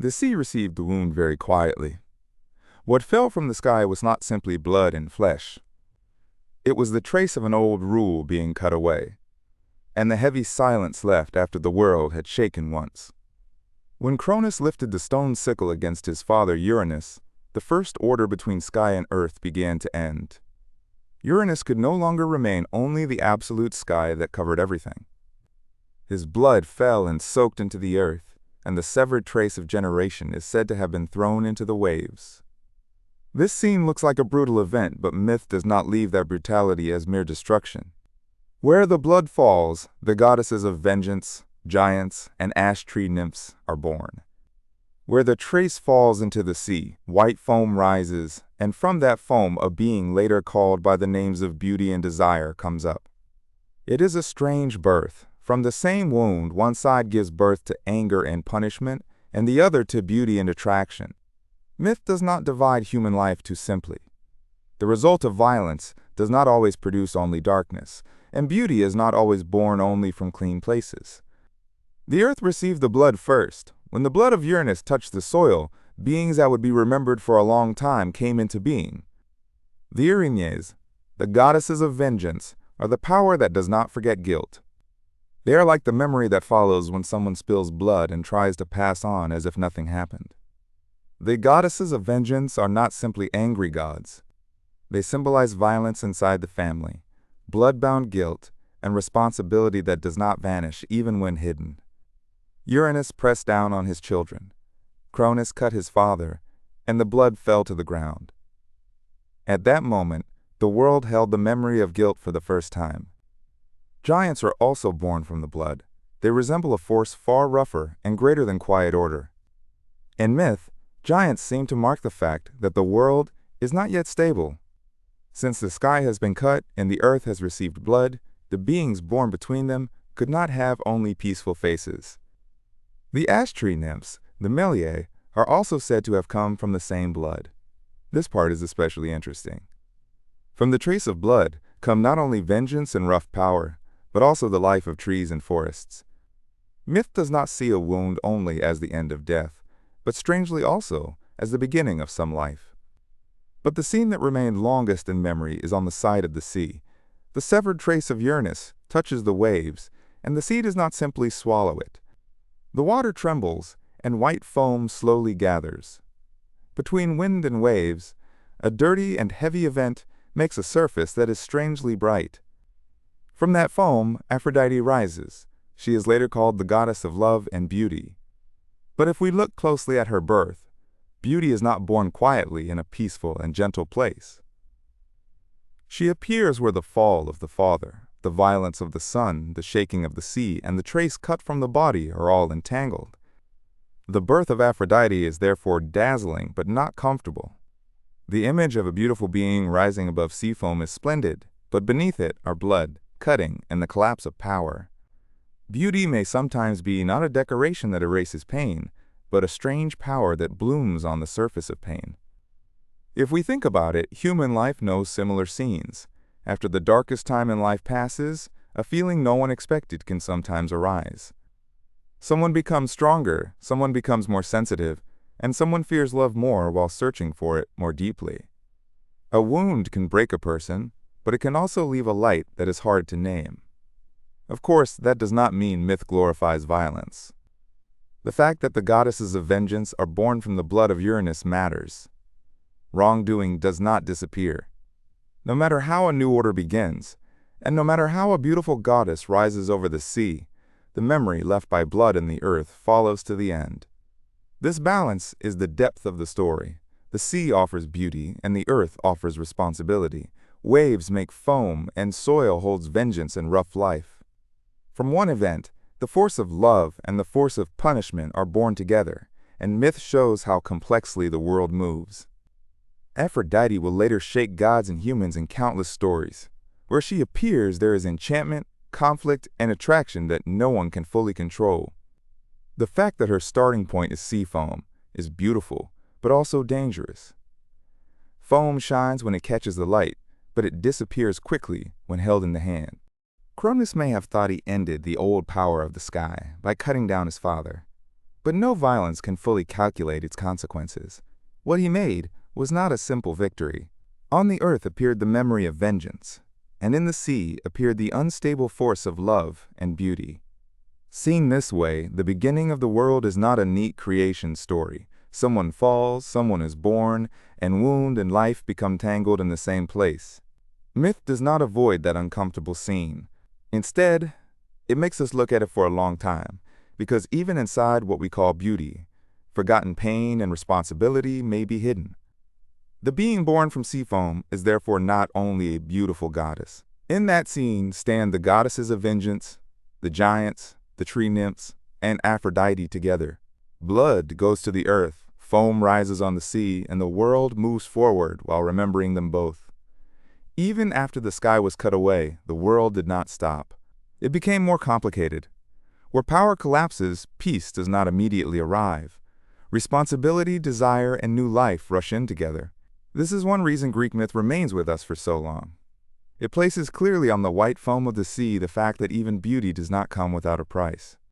The sea received the wound very quietly. What fell from the sky was not simply blood and flesh. It was the trace of an old rule being cut away, and the heavy silence left after the world had shaken once. When Cronus lifted the stone sickle against his father Uranus, the first order between sky and earth began to end. Uranus could no longer remain only the absolute sky that covered everything. His blood fell and soaked into the earth, and the severed trace of generation is said to have been thrown into the waves. This scene looks like a brutal event, but myth does not leave that brutality as mere destruction. Where the blood falls, the goddesses of vengeance, giants, and ash tree nymphs are born. Where the trace falls into the sea, white foam rises, and from that foam a being later called by the names of beauty and desire comes up. It is a strange birth. From the same wound, one side gives birth to anger and punishment, and the other to beauty and attraction. Myth does not divide human life too simply. The result of violence does not always produce only darkness, and beauty is not always born only from clean places. The earth received the blood first. When the blood of Uranus touched the soil, beings that would be remembered for a long time came into being. The Erinyes, the goddesses of vengeance, are the power that does not forget guilt. They are like the memory that follows when someone spills blood and tries to pass on as if nothing happened. The goddesses of vengeance are not simply angry gods. They symbolize violence inside the family, blood-bound guilt, and responsibility that does not vanish even when hidden. Uranus pressed down on his children. Cronus cut his father, and the blood fell to the ground. At that moment, the world held the memory of guilt for the first time. Giants are also born from the blood. They resemble a force far rougher and greater than quiet order. In myth, giants seem to mark the fact that the world is not yet stable. Since the sky has been cut and the earth has received blood, the beings born between them could not have only peaceful faces. The ash tree nymphs, the Meliae, are also said to have come from the same blood. This part is especially interesting. From the trace of blood come not only vengeance and rough power, but also the life of trees and forests. Myth does not see a wound only as the end of death, but strangely also as the beginning of some life. But the scene that remained longest in memory is on the side of the sea. The severed trace of Uranus touches the waves, and the sea does not simply swallow it. The water trembles, and white foam slowly gathers. Between wind and waves, a dirty and heavy event makes a surface that is strangely bright. From that foam, Aphrodite rises. She is later called the goddess of love and beauty. But if we look closely at her birth, beauty is not born quietly in a peaceful and gentle place. She appears where the fall of the father, the violence of the sun, the shaking of the sea, and the trace cut from the body are all entangled. The birth of Aphrodite is therefore dazzling but not comfortable. The image of a beautiful being rising above sea foam is splendid, but beneath it are blood, cutting, and the collapse of power. Beauty may sometimes be not a decoration that erases pain, but a strange power that blooms on the surface of pain. If we think about it, human life knows similar scenes. After the darkest time in life passes, a feeling no one expected can sometimes arise. Someone becomes stronger, someone becomes more sensitive, and someone fears love more while searching for it more deeply. A wound can break a person, but it can also leave a light that is hard to name. Of course, that does not mean myth glorifies violence. The fact that the goddesses of vengeance are born from the blood of Uranus matters. Wrongdoing does not disappear. No matter how a new order begins, and no matter how a beautiful goddess rises over the sea, the memory left by blood in the earth follows to the end. This balance is the depth of the story. The sea offers beauty, and the earth offers responsibility. Waves make foam, and soil holds vengeance and rough life. From one event, the force of love and the force of punishment are born together, and myth shows how complexly the world moves. Aphrodite will later shake gods and humans in countless stories. Where she appears, there is enchantment, conflict, and attraction that no one can fully control. The fact that her starting point is sea foam is beautiful, but also dangerous. Foam shines when it catches the light, but it disappears quickly when held in the hand. Cronus may have thought he ended the old power of the sky by cutting down his father. But no violence can fully calculate its consequences. What he made was not a simple victory. On the earth appeared the memory of vengeance, and in the sea appeared the unstable force of love and beauty. Seen this way, the beginning of the world is not a neat creation story. Someone falls, someone is born, and wound and life become tangled in the same place. Myth does not avoid that uncomfortable scene. Instead, it makes us look at it for a long time, because even inside what we call beauty, forgotten pain and responsibility may be hidden. The being born from sea foam is therefore not only a beautiful goddess. In that scene stand the goddesses of vengeance, the giants, the tree nymphs, and Aphrodite together. Blood goes to the earth, foam rises on the sea, and the world moves forward while remembering them both. Even after the sky was cut away, the world did not stop. It became more complicated. Where power collapses, peace does not immediately arrive. Responsibility, desire, and new life rush in together. This is one reason Greek myth remains with us for so long. It places clearly on the white foam of the sea the fact that even beauty does not come without a price.